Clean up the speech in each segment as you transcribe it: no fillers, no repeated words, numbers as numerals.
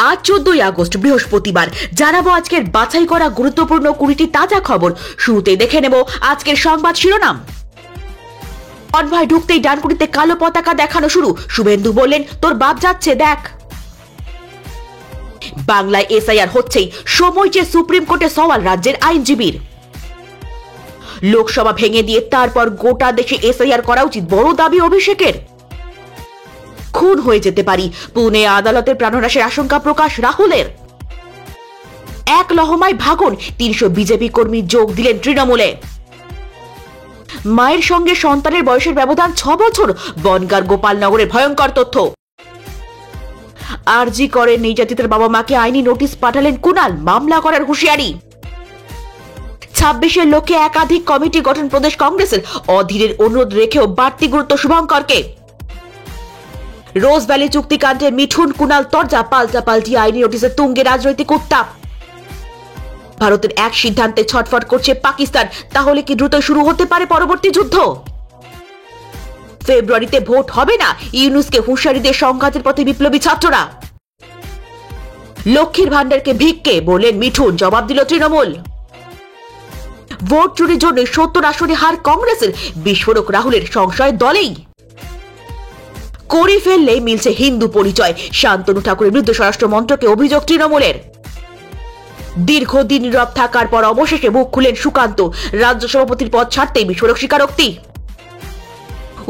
আজ 14ই আগস্ট বৃহস্পতিবার জানাবো আজকের বাছাই করা গুরুত্বপূর্ণ 20টি তাজা খবর। শুরুতেই দেখে নেব আজকের সংবাদ শিরোনাম। কনভয় ঢুকতেই ডানকুনিতে কালো পতাকা দেখানো শুরু, শুভেন্দু বললেন তোর বাপ যাচ্ছে দেখ। বাংলায় এসআইআর হচ্ছেই, সময় যে সুপ্রিম কোর্টে সওয়াল রাজ্যের আইনজীবীর। লোকসভা ভেঙে দিয়ে তারপর গোটা দেশে এসআইআর করা উচিত, বড় দাবি অভিষেকের। খুন হয়ে যেতে পারি, পুনে আদালতের প্রাণনাশের আশঙ্কা প্রকাশ রাহুলের। এক লহমায় ভাগন, 300 বিজেপি কর্মী যোগ দিলেন তৃণমূলে। মায়ের সঙ্গে সন্তানের বয়সের ব্যবধান 6 বছর, বনগাঁর গোপালনগরের ভয়ঙ্কর তথ্য। আরজি করে নির্যাতিতের বাবা মাকে আইনি নোটিশ পাঠালেন কুণাল, মামলা করার হুঁশিয়ারি। 26-এর লক্ষ্যে একাধিক কমিটি গঠন প্রদেশ কংগ্রেসের, অধীরের অনুরোধ রেখেও বাড়তি গুরুত্ব শুভঙ্করকে। রোজ ভ্যালি চুক্তিকাণ্ডে মিঠুন কুণাল তরজা, পাল্টাপাল্টি আইনি নোটিশে তুঙ্গে রাজনৈতিক উত্তাপ। ভারতের এক সিদ্ধান্তে ছটফট করছে পাকিস্তান, তাহলে কি দ্রুত শুরু হতে পারে পরবর্তী যুদ্ধ? ফেব্রুয়ারিতে ভোট হবে না, ইউনুসকে হুঁশিয়ারি দিয়ে সংঘাতের পথে বিপ্লবী ছাত্ররা। লক্ষ্মীর ভান্ডারকে ভিক্ষে বললেন মিঠুন, জবাব দিল তৃণমূল। ভোট চুরির জন্য 70 আসনে হার কংগ্রেসের, বিস্ফোরক রাহুলের সংশয় দলেই। করে ফেললে মিলছে হিন্দু পরিচয়, শান্তনু ঠাকুরের বিরুদ্ধে স্বরাষ্ট্র মন্ত্রকে অভিযোগ তৃণমূলের। দীর্ঘদিন নীরব থাকার পর অবশেষে মুখ খুলেন সুকান্ত, রাজ্য সভাপতির পদ ছাড়তেই বিস্ফোরক স্বীকারোক্তি।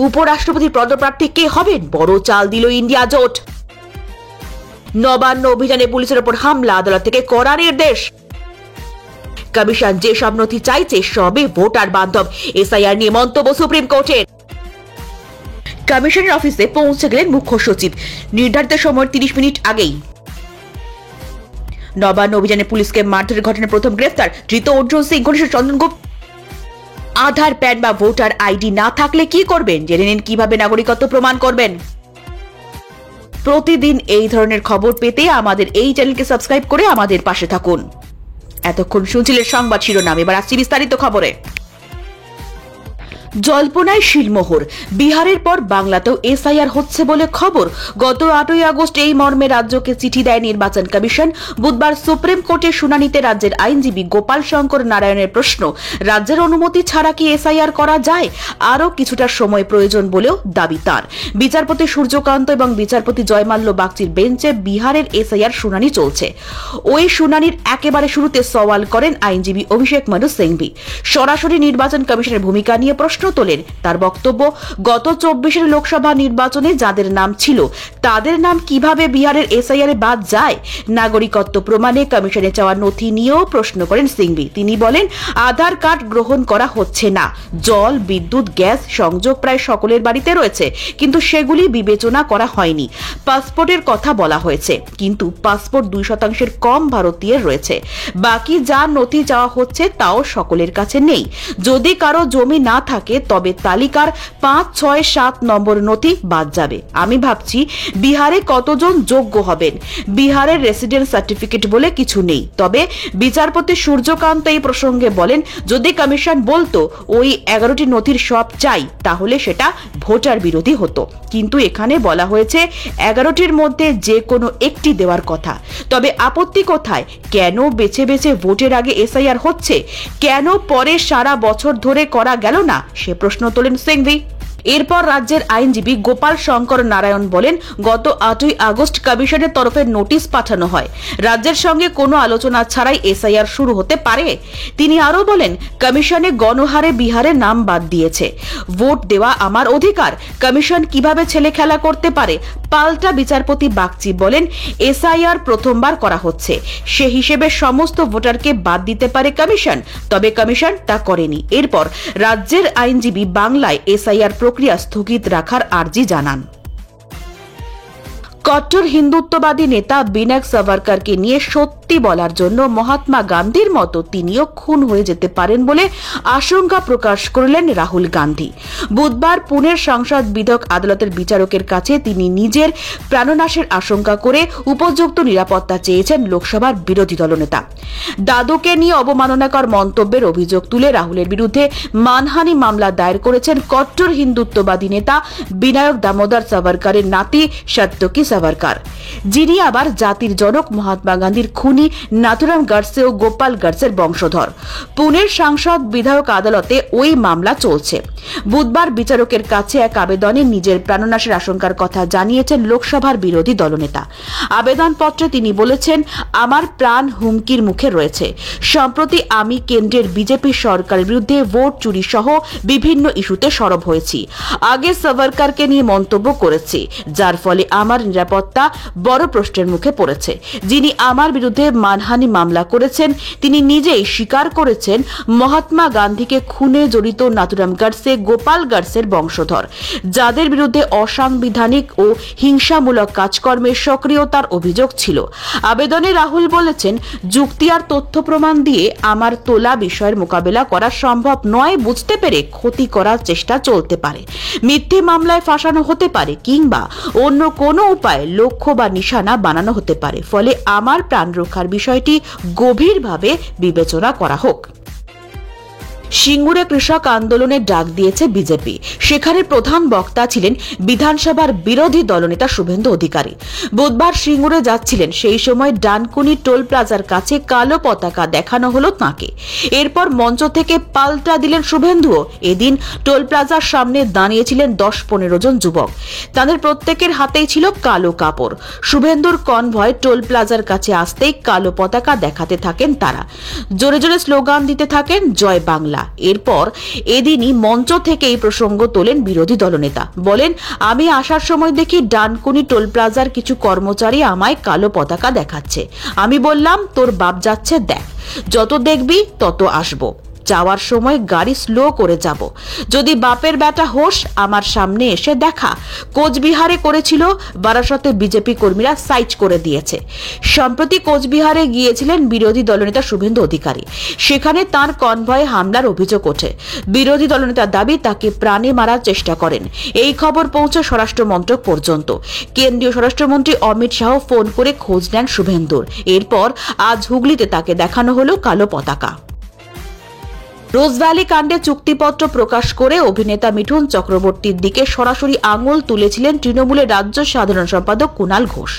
উপরাষ্ট্রপতির পদপ্রার্থী কে হবেন, বড় চাল দিল ইন্ডিয়া জোট। নবান্ন অভিযানে পুলিশের ওপর হামলা, আদালত থেকে কড়া নির্দেশ। কমিশন যেসব নথি চাইছে সবে ভোটার বান্ধব, এসআইআর নিয়ে মন্তব্য সুপ্রিম কোর্টের। কমিশনের অফিসে পৌঁছে গেলেন মুখ্য সচিব নির্ধারিত সময়ের 30 মিনিট আগেই। নবান্ন অভিযানে পুলিশকে মারধরের ঘটনায় প্রথম গ্রেফতার, ধৃত অর্জুন সিং, ঘনিষ্ঠ চন্দনগুপ্ত। আধার, প্যান বা ভোটার আইডি না থাকলে কি করবেন, জেনে নিন কিভাবে নাগরিকত্ব প্রমাণ করবেন। প্রতিদিন এই ধরনের খবর পেতে আমাদের এই চ্যানেলকে সাবস্ক্রাইব করে আমাদের পাশে থাকুন। এতক্ষণ শুনছিলেন সংবাদ শিরোনাম, এবার আসছি বিস্তারিত খবরে। জল্পনায় শিলমোহর, বিহারের পর বাংলাতেও এসআইআর হচ্ছে বলে খবর। গত 8ই আগস্ট এই মর্মে রাজ্যকে চিঠি দেয় নির্বাচন কমিশন। বুধবার সুপ্রিম কোর্টের শুনানিতে রাজ্যের আইনজীবী গোপাল শঙ্কর নারায়ণের প্রশ্ন, রাজ্যের অনুমতি ছাড়া কি এসআইআর করা যায়? আরও কিছুটা সময় প্রয়োজন বলেও দাবি তার। বিচারপতি সূর্যকান্ত এবং বিচারপতি জয়মাল্য বাগচির বেঞ্চে বিহারের এসআইআর শুনানি চলছে। ওই শুনানির একেবারে শুরুতে সওয়াল করেন আইনজীবী অভিষেক মানু সিংভি। সরাসরি নির্বাচন কমিশনের ভূমিকা নিয়ে প্রশ্ন তোলেন। তার বক্তব্য, গত 24-এর লোকসভা নির্বাচনে যাদের নাম ছিল তাদের নাম কিভাবে বিহারের এসআইআর বাদ যায়? নাগরিকত্ব প্রমাণে কমিশনে চাওয়া নথি নিয়েও প্রশ্ন করেন সিংভি। তিনি বলেন, আধার কার্ড গ্রহণ করা হচ্ছে না, জল, বিদ্যুৎ, গ্যাস সংযোগ প্রায় সকলের বাড়িতে রয়েছে, কিন্তু সেগুলি বিবেচনা করা হয়নি। পাসপোর্টের কথা বলা হয়েছে, কিন্তু পাসপোর্ট 2% কম ভারতীয়ের রয়েছে। বাকি যা নথি চাওয়া হচ্ছে তাও সকলের কাছে নেই। যদি কারো জমি না থাকে তবে তালিকার 5, 6, 7 নম্বর নথি বাদ যাবে। আমি ভাবছি বিহারে কতজন যোগ্য হবেন? বিহারের রেসিডেন্ট সার্টিফিকেট বলে কিছু নেই। তবে বিচারপতি সূর্যকান্ত এই প্রসঙ্গে বলেন, যদি কমিশন বলতো ওই 11টি নথির সব চাই তাহলে সেটা ভোটার বিরোধী হতো, কিন্তু এখানে বলা হয়েছে 11টির মধ্যে যে কোনো একটি দেওয়ার কথা। তবে আপত্তি কোথায়? কেন বেছে বেছে ভোটের আগে এসআইআর হচ্ছে? কেন পরে সারা বছর ধরে করা গেল না? সে প্রশ্ন তোলেন সিংভি। এরপর রাজ্যের আইনজীবী গোপাল শঙ্কর নারায়ণ বলেন, গত 8ই আগস্ট কমিশনের তরফে নোটিশ পাঠানো হয়, রাজ্যের সঙ্গে কোনো আলোচনা ছাড়াই এসআইআর শুরু হতে পারে। তিনি আরো বলেন, কমিশনে গণহারে বিহারের নাম বাদ দিয়েছে, ভোট দেওয়া আমার অধিকার, কমিশন কিভাবে ছেলে খেলা করতে পারে? পাল্টা বিচারপতি বাগচি বলেন, এসআইআর প্রথমবার করা হচ্ছে, সে হিসেবে সমস্ত ভোটারকে বাদ দিতে পারে কমিশন, তবে কমিশন তা করেনি। এরপর রাজ্যের আইনজীবী বাংলায় এসআইআর প্রক্রিয়া স্থগিত রাখার আর্জি জানান। কট্টর হিন্দুত্ববাদী নেতা বিনায়ক সাভারকরকে নিয়ে সত্যি বলার জন্য মহাত্মা গান্ধীর মতো তিনিও খুন হয়ে যেতে পারেন বলে আশঙ্কা প্রকাশ করলেন রাহুল গান্ধী। বুধবার পুনের সংসদ বিধক আদালতের বিচারকের কাছে তিনি নিজের প্রাণনাশের আশঙ্কা করে উপযুক্ত নিরাপত্তা চেয়েছেন লোকসভার বিরোধী দলনেতা। দাদুকে নিয়ে অবমাননাকর মন্তব্যের অভিযোগ তুলে রাহুলের বিরুদ্ধে মানহানি মামলা দায়ের করেছেন কট্টর হিন্দুত্ববাদী নেতা বিনায়ক দামোদর সাভারকরের নাতি সত্যকি সাভারকার, যিনি আবার জাতির জনক মহাত্মা গান্ধীর খুনি নাথুরাম গডসে ও গোপাল গডসের বংশধর। পুনের সাংসদ বিধায়ক আদালতে ওই মামলা চলছে। বুধবার বিচারকের কাছে এক আবেদনে নিজের প্রাণনাশের আশঙ্কার কথা জানিয়েছেন লোকসভার বিরোধী দলনেতা। আবেদনপত্রে তিনি বলেছেন, আমার প্রাণ হুমকির মুখে রয়েছে। সম্প্রতি আমি কেন্দ্রের বিজেপি সরকারের বিরুদ্ধে ভোট চুরি সহ বিভিন্ন ইস্যুতে সরব হয়েছি। আগে সাভারকারকে নিয়ে মন্তব্য করেছি, যার ফলে আমার নিরাপত্তা বড় প্রশ্নের মুখে পড়েছে। যিনি আমার বিরুদ্ধে মানহানি মামলা করেছেন তিনি নিজেই স্বীকার করেছেন মহাত্মা গান্ধীকে খুনে জড়িত নাথুরাম গডসে গোপাল গডসের বংশধর, যাদের বিরুদ্ধে অসাংবিধানিক ও হিংসামূলক কাজকর্মের সক্রিয়তার অভিযোগ ছিল। আবেদনে রাহুল বলেছেন, যুক্তি আর তথ্য প্রমাণ দিয়ে আমার তোলা বিষয়ের মোকাবেলা করা সম্ভব নয় বুঝতে পেরে ক্ষতি করার চেষ্টা চলতে পারে, মিথ্যে মামলায় ফাঁসানো হতে পারে কিংবা অন্য কোনো উপায়ে লক্ষ্য বা নিশানা বানানো হতে পারে। ফলে আমার প্রাণ রক্ষার বিষয়টি গভীরভাবে বিবেচনা করা হোক। সিঙ্গুরে কৃষক আন্দোলনের ডাক দিয়েছে বিজেপি। সেখানে প্রধান বক্তা ছিলেন বিধানসভার বিরোধী দলনেতা শুভেন্দু অধিকারী। বুধবার সিঙ্গুরে যাচ্ছিলেন, সেই সময় ডানকুনি টোল প্লাজার কাছে কালো পতাকা দেখানো হলো তাঁকে। এরপর মঞ্চ থেকে পাল্টা দিলেন শুভেন্দুও। এদিন টোল প্লাজার সামনে দাঁড়িয়েছিলেন 10-15 জন যুবক। তাদের প্রত্যেকের হাতেই ছিল কালো কাপড়। শুভেন্দুর কনভয় টোল প্লাজার কাছে আসতেই কালো পতাকা দেখাতে থাকেন তারা। জোরে জোরে স্লোগান দিতে থাকেন, জয় বাংলা। এরপর এদিনই মঞ্চ থেকে এই প্রসঙ্গ তোলেন বিরোধী দলনেতা। বলেন, আমি আসার সময় দেখি ডানকুনি টোল প্লাজার কিছু কর্মচারী আমায় কালো পতাকা দেখাচ্ছে। আমি বললাম, তোর বাপ যাচ্ছে দেখ, যত দেখবি তত আসবো। যাওয়ার সময় গাড়ি স্লো করে যাব। যদি বাপের বেটা হোস আমার সামনে এসে দেখা। কোচবিহারে করেছিল, বারাসতে বিজেপি কর্মীরা সাইজ করে দিয়েছে। সম্প্রতি কোচবিহারে গিয়েছিলেন বিরোধী দলনেতা শুভেন্দু অধিকারী। সেখানে তার কনভয়ে হামলার অভিযোগ ওঠে। বিরোধী দলনেতার দাবি তাকে প্রাণে মারার চেষ্টা করেন। এই খবর পৌঁছে স্বরাষ্ট্র মন্ত্রক পর্যন্ত। কেন্দ্রীয় স্বরাষ্ট্রমন্ত্রী অমিত শাহ ফোন করে খোঁজ নেন শুভেন্দুর। এরপর আজ হুগলিতে তাকে দেখানো হলো কালো পতাকা। রোজভ্যালি কাণ্ডে চুক্তিপত্র প্রকাশ করে অভিনেতা মিঠুন চক্রবর্তীর দিকে সরাসরি আঙুল তুলেছিলেন তৃণমূলের রাজ্য সাধারণ সম্পাদক কুণাল ঘোষ।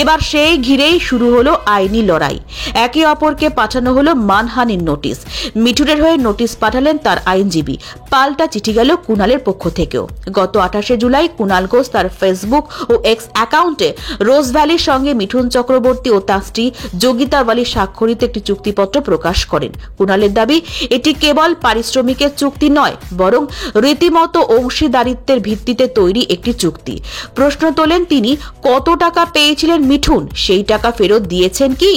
এবার সেই ঘিরেই শুরু হলো আইনি লড়াই। একে অপরকে পাঠানো হলো মানহানির নোটিশ। মিঠুনের হয়ে নোটিশ পাঠালেন তার আইনজীবী। পাল্টা চিঠি গেল কুণালের পক্ষ থেকেও। গত 28শে জুলাই কুণাল ঘোষ তার ফেসবুক ও এক্স অ্যাকাউন্টে রোজভ্যালির সঙ্গে মিঠুন চক্রবর্তী ও তার স্ত্রী যোগিতা বালি স্বাক্ষরিত একটি চুক্তিপত্র প্রকাশ করেন। কুণালের দাবি, এটি কেবল পারিশ্রমিকের চুক্তি নয়, বরং রীতিমতো অংশীদারিত্বের ভিত্তিতে তৈরি একটি চুক্তি। প্রশ্ন তোলেন তিনি, কত টাকা পেয়েছিলেন মিঠুন, সেই টাকা ফেরত দিয়েছেন কি?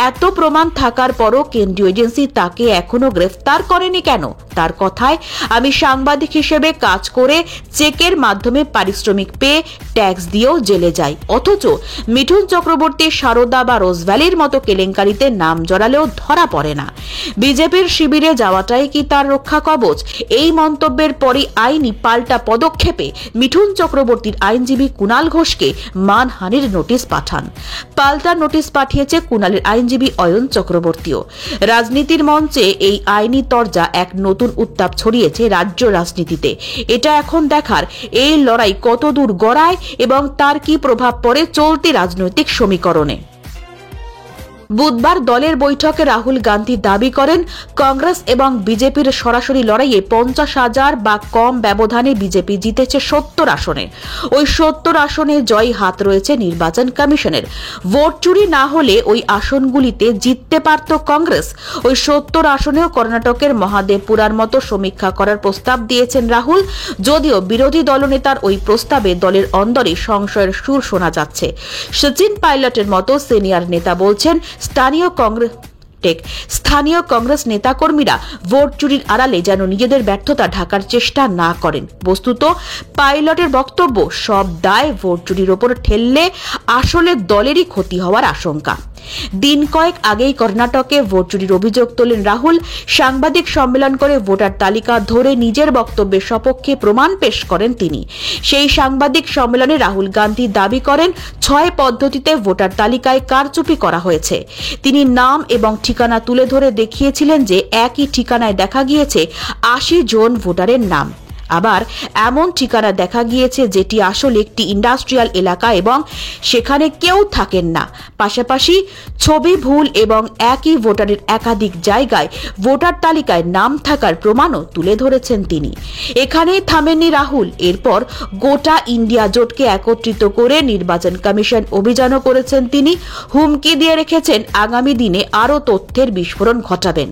এত প্রমাণ থাকার পরও কেন্দ্রীয় এজেন্সি তাকে এখনো গ্রেফতার করেনি কেন? তার কথায়, আমি সাংবাদিক হিসেবে কাজ করে চেকের মাধ্যমে পারিশ্রমিক পেয়ে ট্যাক্স দিয়েও জেলে যাই, অথচ মিঠুন চক্রবর্তী সারদা বা রোজভ্যালির মতো কেলেঙ্কারিতে নাম জড়ালেও ধরা পড়ে না। বিজেপির শিবিরে যাওয়াটাই কি তার রক্ষা কবচ? এই মন্তব্যের পরই আইনি পাল্টা পদক্ষেপে মিঠুন চক্রবর্তীর আইনজীবী কুণাল ঘোষকে মানহানির নোটিশ পাঠান। পাল্টা নোটিশ পাঠিয়েছে কুণালের আইনজীবী অয়ন চক্রবর্তীও। রাজনীতির মঞ্চে এই আইনি তরজা এক নতুন উত্তাপ ছড়িয়েছে রাজ্য রাজনীতিতে। এটা এখন দেখার এই লড়াই কতদূর গড়ায় এবং তার কি প্রভাব পড়ে চলতি রাজনৈতিক সমীকরণে। বুধবার দলের বৈঠকে রাহুল গান্ধী দাবি করেন, কংগ্রেস এবং বিজেপির সরাসরি লড়াইয়ে 50,000 বা কম ব্যবধানে বিজেপি জিতেছে 70 আসনে। ওই 70 আসনে জয়ী হাত রয়েছে নির্বাচন কমিশনের। ভোট চুরি না হলে ওই আসনগুলিতে জিততে পারত কংগ্রেস। ওই 70 আসনেও কর্ণাটকের মহাদেবপুরার মতো সমীক্ষা করার প্রস্তাব দিয়েছেন রাহুল। যদিও বিরোধী দলনেতার ওই প্রস্তাবে দলের অন্দরে সংশয়ের সুর শোনা যাচ্ছে। সচিন পাইলটের মতো সিনিয়র নেতা বলছেন, স্থানীয় কংগ্রেস নেতাকর্মীরা ভোট চুরির আড়ালে যেন নিজেদের ব্যর্থতা ঢাকার চেষ্টা না করেন। বস্তুত পাইলটের বক্তব্য, সব দায় ভোট চুরির ওপর ঠেললে আসলে দলেরই ক্ষতি হওয়ার আশঙ্কা। দিন কয়েক আগেই কর্ণাটকে ভোট চুরির অভিযোগ তোলেন রাহুল। সাংবাদিক সম্মেলন করে ভোটার তালিকা ধরে নিজের বক্তব্যের সপক্ষে প্রমাণ পেশ করেন তিনি। সেই সাংবাদিক সম্মেলনে রাহুল গান্ধী দাবি করেন, 6 পদ্ধতিতে ভোটার তালিকায় কারচুপি করা হয়েছে। তিনি নাম এবং ঠিকানা তুলে ধরে দেখিয়েছিলেন যে একই ঠিকানায় দেখা গিয়েছে 80 জন ভোটারের নাম। আবার এমন ঠিকানা দেখা গিয়েছে যেটি আসলে একটি ইন্ডাস্ট্রিয়াল এলাকা এবং সেখানে কেউ থাকেন না। পাশাপাশি ছবি ভুল এবং একই ভোটারের একাধিক জায়গায় ভোটার তালিকায় নাম থাকার প্রমাণও তুলে ধরেছেন তিনি। এখানেই থামেননি রাহুল, এরপর গোটা ইন্ডিয়া জোটকে একত্রিত করে নির্বাচন কমিশন অভিযানও করেছেন তিনি। হুমকি দিয়ে রেখেছেন আগামী দিনে আরও তথ্যের বিস্ফোরণ ঘটাবেন।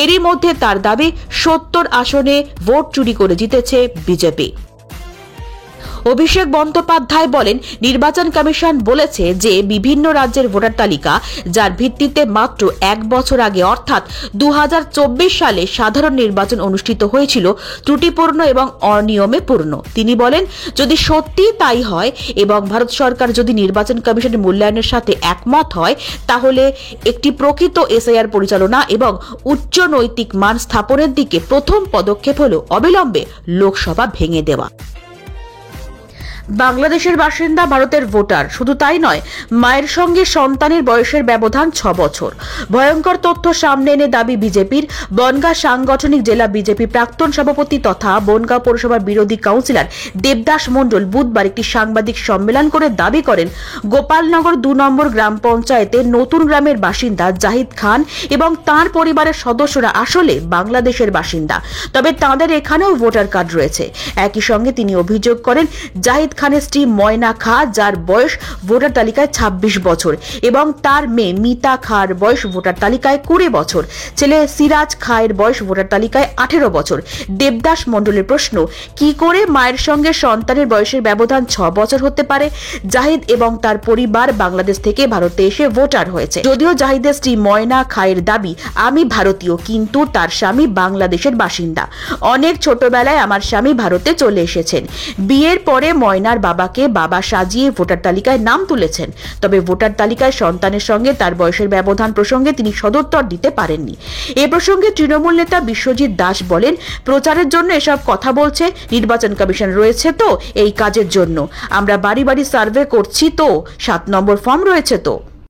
এরই মধ্যে তার দাবি 70 আসনে ভোট চুরি করে জিতেছে বিজেপি। অভিষেক বন্দ্যোপাধ্যায় বলেন, নির্বাচন কমিশন বলেছে যে বিভিন্ন রাজ্যের ভোটার তালিকা যার ভিত্তিতে মাত্র 1 বছর আগে অর্থাৎ 2024 সালে সাধারণ নির্বাচন অনুষ্ঠিত হয়েছিল ত্রুটিপূর্ণ এবং অনিয়মে পূর্ণ। তিনি বলেন, যদি সত্যি তাই হয় এবং ভারত সরকার যদি নির্বাচন কমিশনের মূল্যায়নের সাথে একমত হয়, তাহলে একটি প্রকৃত এসআইআর পরিচালনা এবং উচ্চ নৈতিক মান স্থাপনের দিকে প্রথম পদক্ষেপ হল অবিলম্বে লোকসভা ভেঙে দেওয়া। বাংলাদেশের বাসিন্দা ভারতের ভোটার, শুধু তাই নয়, মায়ের সঙ্গে সন্তানের বয়সের ব্যবধান 6 বছর। ভয়ঙ্কর তথ্য সামনে এনে দাবি বিজেপির। বনগাঁ সাংগঠনিক জেলা বিজেপি প্রাক্তন সভাপতি তথা বনগাঁ পৌরসভার বিরোধী কাউন্সিলর দেবদাস মণ্ডল বুধবার একটি সাংবাদিক সম্মেলন করে দাবি করেন, গোপালনগর 2 নম্বর গ্রাম পঞ্চায়েতের নতুন গ্রামের বাসিন্দা জাহিদ খান এবং তাঁর পরিবারের সদস্যরা আসলে বাংলাদেশের বাসিন্দা, তবে তাঁদের এখানেও ভোটার কার্ড রয়েছে। একই সঙ্গে তিনি অভিযোগ করেন, জাহিদ খানের স্ত্রী ময়না খা, যার বয়স ভোটার তালিকায় 26 বছর এবং তার মেয়ে মিতা খার বয়স ভোটার তালিকায় 20 বছর, ছেলে সিরাজ খায়ের বয়স ভোটার তালিকায় 18 বছর। দেবদাস মণ্ডলের প্রশ্ন, কি করে মায়ের সঙ্গে সন্তানের বয়সের ব্যবধান 6 বছর হতে পারে? জাহিদ এবং তার পরিবার বাংলাদেশ থেকে ভারতে এসে ভোটার হয়েছে। যদিও জাহিদের স্ত্রী ময়না খায়ের দাবি, আমি ভারতীয় কিন্তু তার স্বামী বাংলাদেশের বাসিন্দা। অনেক ছোটবেলায় আমার স্বামী ভারতে চলে এসেছেন। বিয়ের পরে ময়নার বাবাকে বাবা সাজিয়ে ভোটার তালিকায় নাম তুলেছেন, তবে ভোটার তালিকায় সন্তানের সঙ্গে তার বয়সের ব্যবধান প্রসঙ্গে তিনি সদুত্তর দিতে পারেননি। এ প্রসঙ্গে তৃণমূল নেতা বিশ্বজিৎ দাস বলেন, প্রচারের জন্য এসব কথা বলছে, নির্বাচন কমিশন রয়েছে তো এই কাজের জন্য। আমরা বাড়ি বাড়ি সার্ভে করছি তো, 7 নম্বর ফর্ম রয়েছে তো।